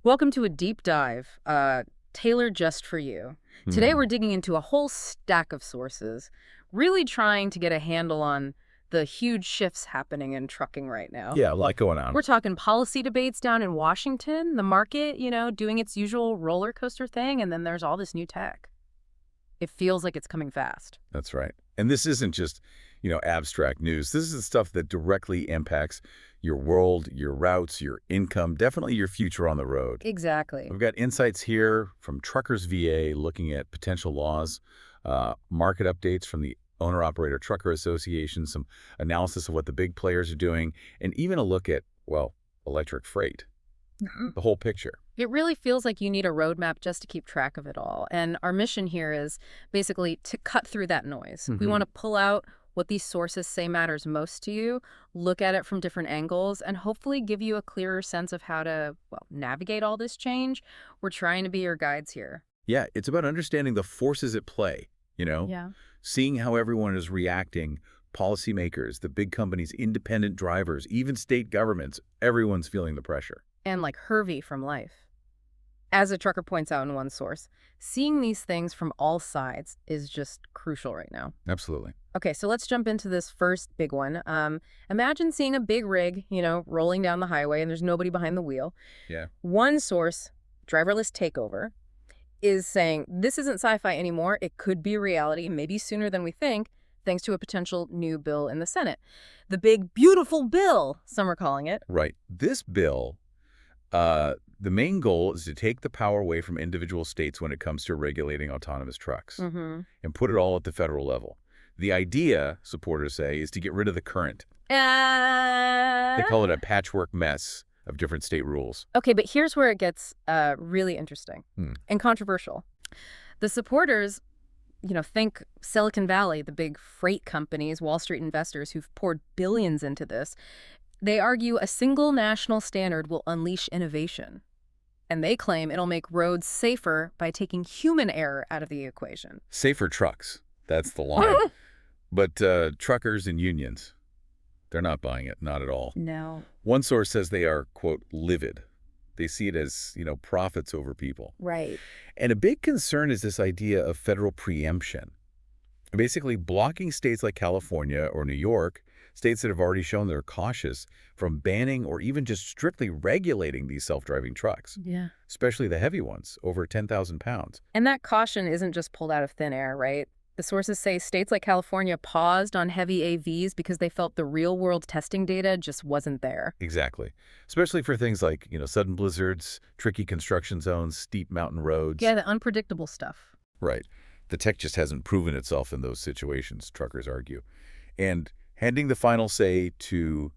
Welcome to a deep dive, tailored just for you. Today Hmm. we're digging into a whole stack of sources, really trying to get a handle on the huge shifts happening in trucking right now. Yeah, a lot going on. We're talking policy debates down in Washington, the market, doing its usual roller coaster thing, and then there's all this new tech. It feels like it's coming fast. That's right. And this isn't just, abstract news. This is the stuff that directly impacts your world, your routes, your income, definitely your future on the road. Exactly. We've got insights here from Truckers VA looking at potential laws, market updates from the Owner-Operator Trucker Association, some analysis of what the big players are doing, and even a look at, well, electric freight, the whole picture. It really feels like you need a roadmap just to keep track of it all. And our mission here is basically to cut through that noise. We want to pull out what these sources say matters most to you, look at it from different angles, and hopefully give you a clearer sense of how to, well, navigate all this change. We're trying to be your guides here. Yeah, it's about understanding the forces at play, Yeah. seeing how everyone is reacting, policymakers, the big companies, independent drivers, even state governments, everyone's feeling the pressure. And like Hervey from Life. As a trucker points out in one source, seeing these things from all sides is just crucial right now. Absolutely. Okay, so let's jump into this first big one. Imagine seeing a big rig, rolling down the highway and there's nobody behind the wheel. Yeah. One source, driverless takeover, is saying this isn't sci-fi anymore. It could be reality, maybe sooner than we think, thanks to a potential new bill in the Senate. The big, beautiful bill, some are calling it. Right. This bill, the main goal is to take the power away from individual states when it comes to regulating autonomous trucks and put it all at the federal level. The idea, supporters say, is to get rid of the current. They call it a patchwork mess of different state rules. Okay, but here's where it gets really interesting and controversial. The supporters, think Silicon Valley, the big freight companies, Wall Street investors who've poured billions into this. They argue a single national standard will unleash innovation. And they claim it'll make roads safer by taking human error out of the equation. Safer trucks. That's the line. But truckers and unions, they're not buying it, not at all. No. One source says they are, quote, livid. They see it as, profits over people. Right. And a big concern is this idea of federal preemption. Basically blocking states like California or New York, states that have already shown they're cautious, from banning or even just strictly regulating these self-driving trucks, Yeah. especially the heavy ones, over 10,000 pounds. And that caution isn't just pulled out of thin air, right? The sources say states like California paused on heavy AVs because they felt the real-world testing data just wasn't there. Exactly. Especially for things like, sudden blizzards, tricky construction zones, steep mountain roads. Yeah, the unpredictable stuff. Right. The tech just hasn't proven itself in those situations, truckers argue. And handing the final say to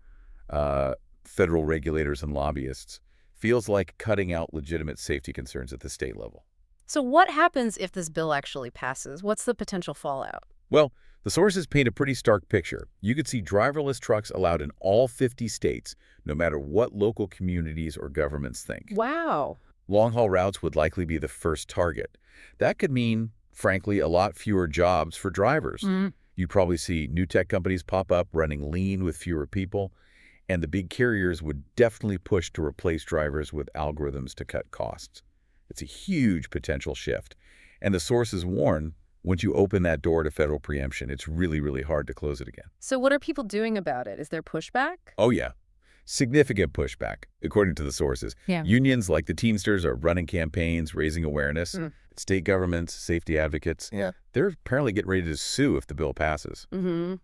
federal regulators and lobbyists feels like cutting out legitimate safety concerns at the state level. So what happens if this bill actually passes? What's the potential fallout? Well, the sources paint a pretty stark picture. You could see driverless trucks allowed in all 50 states, no matter what local communities or governments think. Wow. Long-haul routes would likely be the first target. That could mean, frankly, a lot fewer jobs for drivers. You'd probably see new tech companies pop up running lean with fewer people, and the big carriers would definitely push to replace drivers with algorithms to cut costs. It's a huge potential shift. And the sources warn, once you open that door to federal preemption, it's really, really hard to close it again. So what are people doing about it? Is there pushback? Oh, yeah. Significant pushback, according to the sources. Yeah. Unions like the Teamsters are running campaigns, raising awareness. State governments, safety advocates, they're apparently getting ready to sue if the bill passes,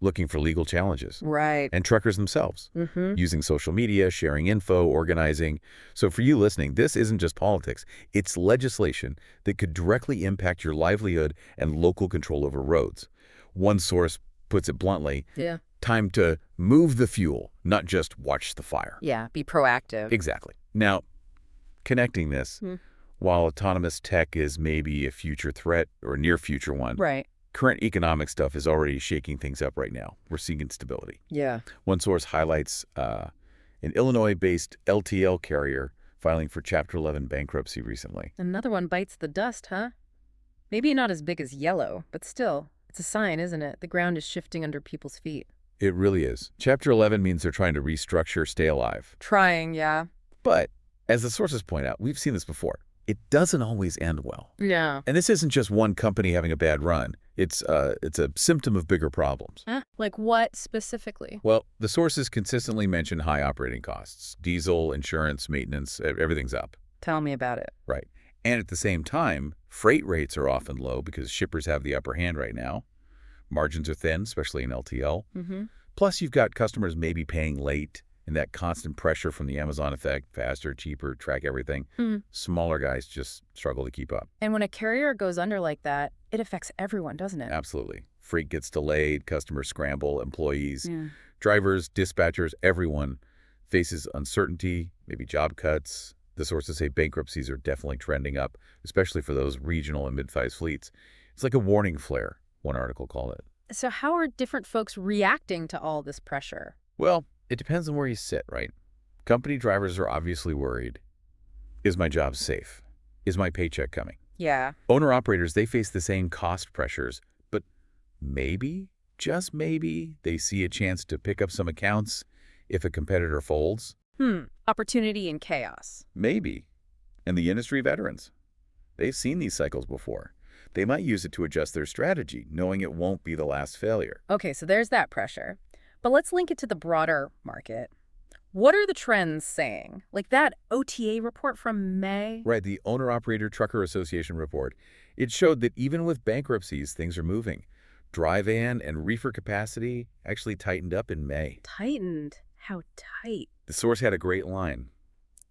looking for legal challenges. Right. And truckers themselves, using social media, sharing info, organizing. So for you listening, this isn't just politics. It's legislation that could directly impact your livelihood and local control over roads. One source puts it bluntly, time to move the fuel, not just watch the fire. Yeah, be proactive. Exactly. Now, connecting this, while autonomous tech is maybe a future threat or a near future one, Right. current economic stuff is already shaking things up right now. We're seeing instability. Yeah. One source highlights an Illinois-based LTL carrier filing for Chapter 11 bankruptcy recently. Another one bites the dust, huh? Maybe not as big as Yellow, but still, it's a sign, isn't it? The ground is shifting under people's feet. It really is. Chapter 11 means they're trying to restructure, stay alive. Trying, yeah. But As the sources point out, we've seen this before. It doesn't always end well. Yeah. And this isn't just one company having a bad run. It's a symptom of bigger problems. Like what specifically? Well, the sources consistently mention high operating costs. Diesel, insurance, maintenance, everything's up. Tell me about it. Right. And at the same time, freight rates are often low because shippers have the upper hand right now. Margins are thin, especially in LTL. Plus, you've got customers maybe paying late, and that constant pressure from the Amazon effect, faster, cheaper, track everything. Smaller guys just struggle to keep up. And when a carrier goes under like that, it affects everyone, doesn't it? Absolutely. Freight gets delayed, customers scramble, employees, drivers, dispatchers, everyone faces uncertainty, maybe job cuts. The sources say bankruptcies are definitely trending up, especially for those regional and mid-sized fleets. It's like a warning flare, one article called it. So how are different folks reacting to all this pressure? Well, it depends on where you sit, right? Company drivers are obviously worried. Is my job safe? Is my paycheck coming? Yeah. Owner-operators, they face the same cost pressures, but maybe, just maybe, they see a chance to pick up some accounts if a competitor folds. Opportunity in chaos. Maybe. And the industry veterans, they've seen these cycles before. They might use it to adjust their strategy, knowing it won't be the last failure. Okay, so there's that pressure. But let's link it to the broader market. What are the trends saying? Like that OTA report from May? Right, the Owner-Operator Trucker Association report. It showed that even with bankruptcies, things are moving. Dry van and reefer capacity actually tightened up in May. Tightened? How tight? The source had a great line.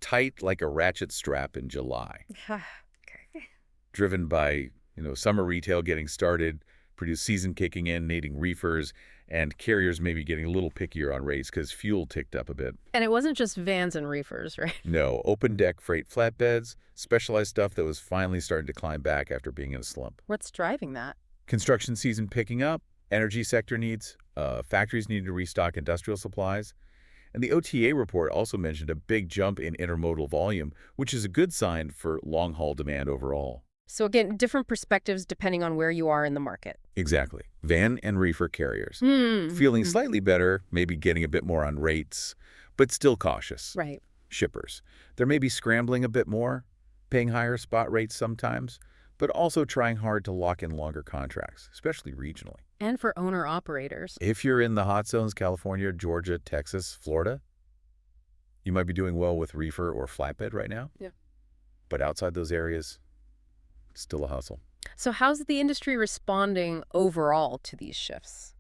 Tight like a ratchet strap in July. Okay. Driven by, summer retail getting started, produce season kicking in, needing reefers, and carriers maybe getting a little pickier on rates because fuel ticked up a bit. And it wasn't just vans and reefers, right? No, open deck freight flatbeds, specialized stuff that was finally starting to climb back after being in a slump. What's driving that? Construction season picking up, energy sector needs, factories need to restock industrial supplies. And the OTA report also mentioned a big jump in intermodal volume, which is a good sign for long-haul demand overall. So again, different perspectives depending on where you are in the market. Exactly. Van and reefer carriers. Feeling slightly better, maybe getting a bit more on rates, but still cautious. Right. Shippers. They're maybe scrambling a bit more, paying higher spot rates sometimes, but also trying hard to lock in longer contracts, especially regionally. And for owner-operators. If you're in the hot zones, California, Georgia, Texas, Florida, you might be doing well with reefer or flatbed right now. Yeah. But outside those areas, still a hustle. So how's the industry responding overall to these shifts?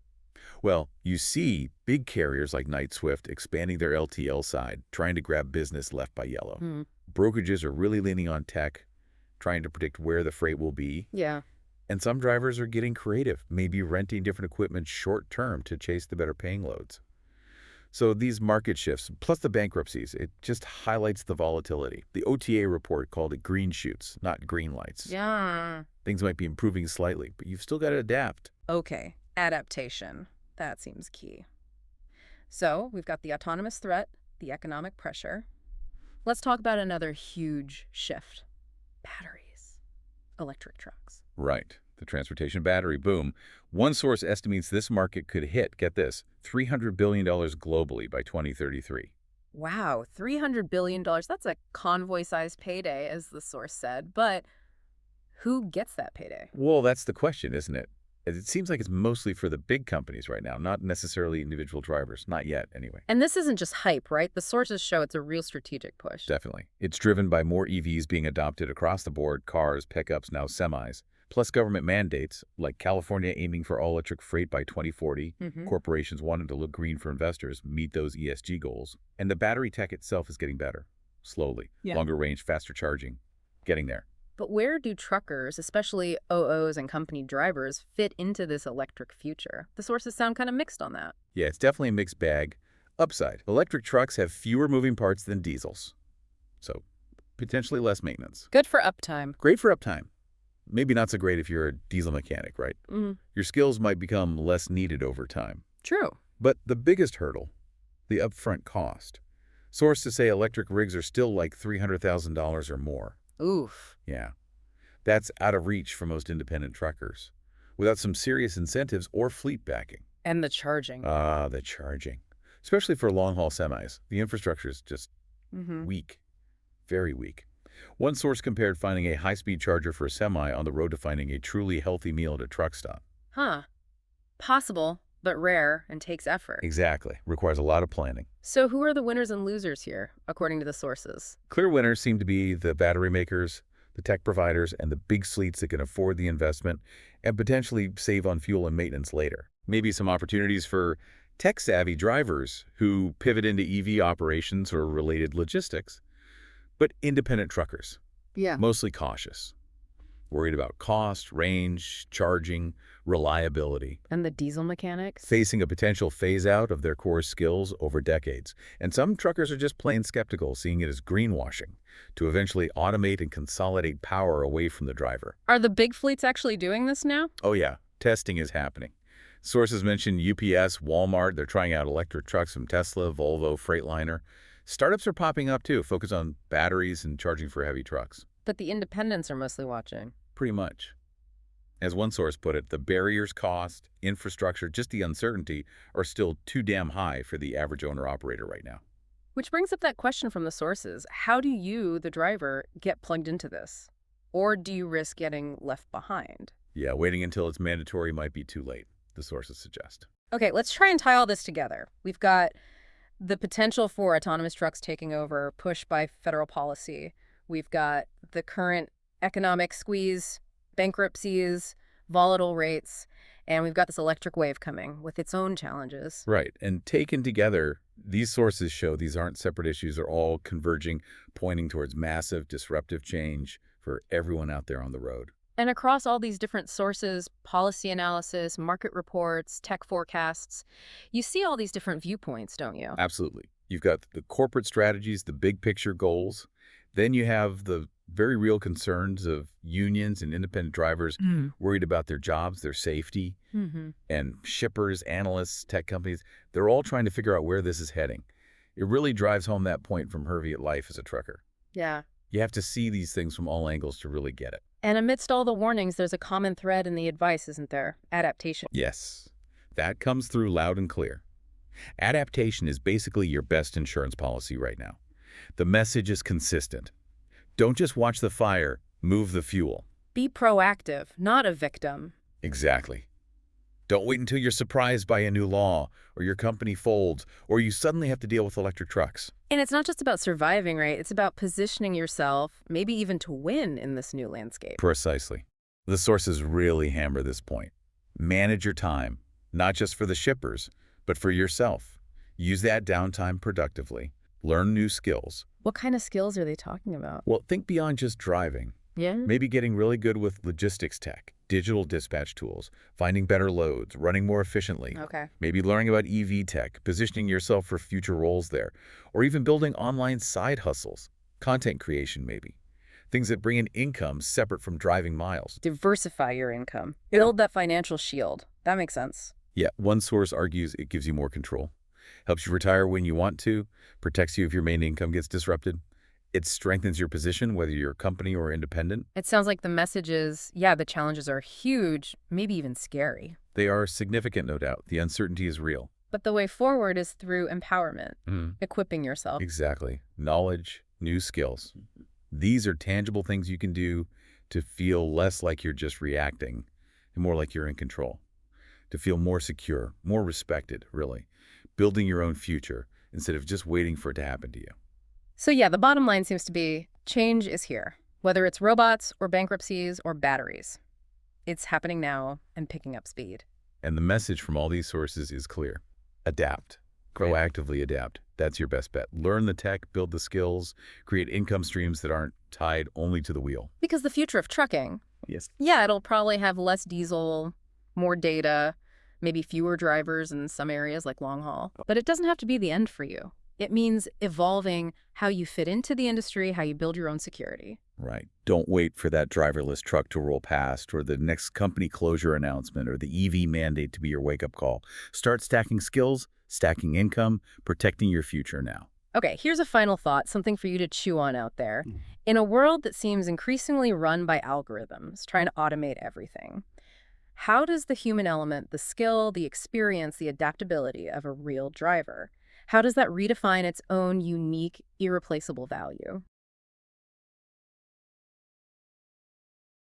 Well, you see big carriers like Knight-Swift expanding their LTL side, trying to grab business left by yellow. Brokerages are really leaning on tech, trying to predict where the freight will be. Yeah. And some drivers are getting creative, maybe renting different equipment short-term to chase the better-paying loads. So these market shifts, plus the bankruptcies, it just highlights the volatility. The OTA report called it green shoots, not green lights. Yeah. Things might be improving slightly, but you've still got to adapt. Okay. Adaptation. That seems key. So we've got the autonomous threat, the economic pressure. Let's talk about another huge shift. Batteries. Electric trucks. Right. The transportation battery boom. One source estimates this market could hit, get this, $300 billion globally by 2033. Wow, $300 billion. That's a convoy-sized payday, as the source said. But who gets that payday? Well, that's the question, isn't it? It seems like it's mostly for the big companies right now, not necessarily individual drivers. Not yet, anyway. And this isn't just hype, right? The sources show it's a real strategic push. Definitely. It's driven by more EVs being adopted across the board, cars, pickups, now semis. Plus government mandates, like California aiming for all-electric freight by 2040, corporations wanting to look green for investors, meet those ESG goals. And the battery tech itself is getting better, slowly. Yeah. Longer range, faster charging, getting there. But where do truckers, especially OOs and company drivers, fit into this electric future? The sources sound kind of mixed on that. Yeah, it's definitely a mixed bag. Upside, electric trucks have fewer moving parts than diesels, so potentially less maintenance. Good for uptime. Great for uptime. Maybe not so great if you're a diesel mechanic, right? Your skills might become less needed over time. True. But the biggest hurdle, the upfront cost. Sources say electric rigs are still like $300,000 or more. Oof. Yeah. That's out of reach for most independent truckers, without some serious incentives or fleet backing. And the charging. The charging. Especially for long-haul semis. The infrastructure is just weak. Very weak. One source compared finding a high-speed charger for a semi on the road to finding a truly healthy meal at a truck stop. Huh. Possible, but rare and takes effort. Exactly. Requires a lot of planning. So who are the winners and losers here, according to the sources? Clear winners seem to be the battery makers, the tech providers, and the big fleets that can afford the investment and potentially save on fuel and maintenance later. Maybe some opportunities for tech-savvy drivers who pivot into EV operations or related logistics. But independent truckers, Yeah. mostly cautious, worried about cost, range, charging, reliability, And the diesel mechanics? facing a potential phase-out of their core skills over decades. And some truckers are just plain skeptical, seeing it as greenwashing, to eventually automate and consolidate power away from the driver. Are the big fleets actually doing this now? Oh yeah, testing is happening. Sources mention UPS, Walmart, they're trying out electric trucks from Tesla, Volvo, Freightliner. Startups are popping up too, focused on batteries and charging for heavy trucks. But the independents are mostly watching. Pretty much. As one source put it, the barriers, cost, infrastructure, just the uncertainty are still too damn high for the average owner-operator right now. Which brings up that question from the sources. How do you, the driver, get plugged into this? Or do you risk getting left behind? Yeah, waiting until it's mandatory might be too late, the sources suggest. Okay, let's try and tie all this together. We've got the potential for autonomous trucks taking over, pushed by federal policy. We've got the current economic squeeze, bankruptcies, volatile rates, and we've got this electric wave coming with its own challenges. Right, and taken together, these sources show these aren't separate issues, they're all converging, pointing towards massive disruptive change for everyone out there on the road. And across all these different sources, policy analysis, market reports, tech forecasts, you see all these different viewpoints, don't you? Absolutely. You've got the corporate strategies, the big picture goals. Then you have the very real concerns of unions and independent drivers worried about their jobs, their safety, and shippers, analysts, tech companies. They're all trying to figure out where this is heading. It really drives home that point from Hervey at life as a trucker. Yeah. You have to see these things from all angles to really get it. And amidst all the warnings, there's a common thread in the advice, isn't there? Adaptation. Yes, that comes through loud and clear. Adaptation is basically your best insurance policy right now. The message is consistent. Don't just watch the fire, move the fuel. Be proactive, not a victim. Exactly. Don't wait until you're surprised by a new law, or your company folds, or you suddenly have to deal with electric trucks. And it's not just about surviving, right? It's about positioning yourself, maybe even to win in this new landscape. Precisely. The sources really hammer this point. Manage your time, not just for the shippers, but for yourself. Use that downtime productively. Learn new skills. What kind of skills are they talking about? Well, think beyond just driving. Yeah. Maybe getting really good with logistics tech, digital dispatch tools, finding better loads, running more efficiently. Okay. Maybe learning about EV tech, positioning yourself for future roles there, or even building online side hustles, content creation maybe. Things that bring in income separate from driving miles. Diversify your income. Build that financial shield. That makes sense. Yeah, one source argues it gives you more control. Helps you retire when you want to, protects you if your main income gets disrupted. It strengthens your position, whether you're a company or independent. It sounds like the message is, yeah, the challenges are huge, maybe even scary. They are significant, no doubt. The uncertainty is real. But the way forward is through empowerment, equipping yourself. Exactly. Knowledge, new skills. These are tangible things you can do to feel less like you're just reacting and more like you're in control. To feel more secure, more respected, really. Building your own future instead of just waiting for it to happen to you. So yeah, the bottom line seems to be change is here, whether it's robots or bankruptcies or batteries. It's happening now and picking up speed. And the message from all these sources is clear. Adapt. Proactively adapt. That's your best bet. Learn the tech, build the skills, create income streams that aren't tied only to the wheel. Because the future of trucking, Yes. yeah, it'll probably have less diesel, more data, maybe fewer drivers in some areas like long haul. But it doesn't have to be the end for you. It means evolving how you fit into the industry, how you build your own security. Right. Don't wait for that driverless truck to roll past or the next company closure announcement or the EV mandate to be your wake-up call. Start stacking skills, stacking income, protecting your future now. Okay, here's a final thought, something for you to chew on out there. In a world that seems increasingly run by algorithms, trying to automate everything, how does the human element, the skill, the experience, the adaptability of a real driver, how does that redefine its own unique, irreplaceable value?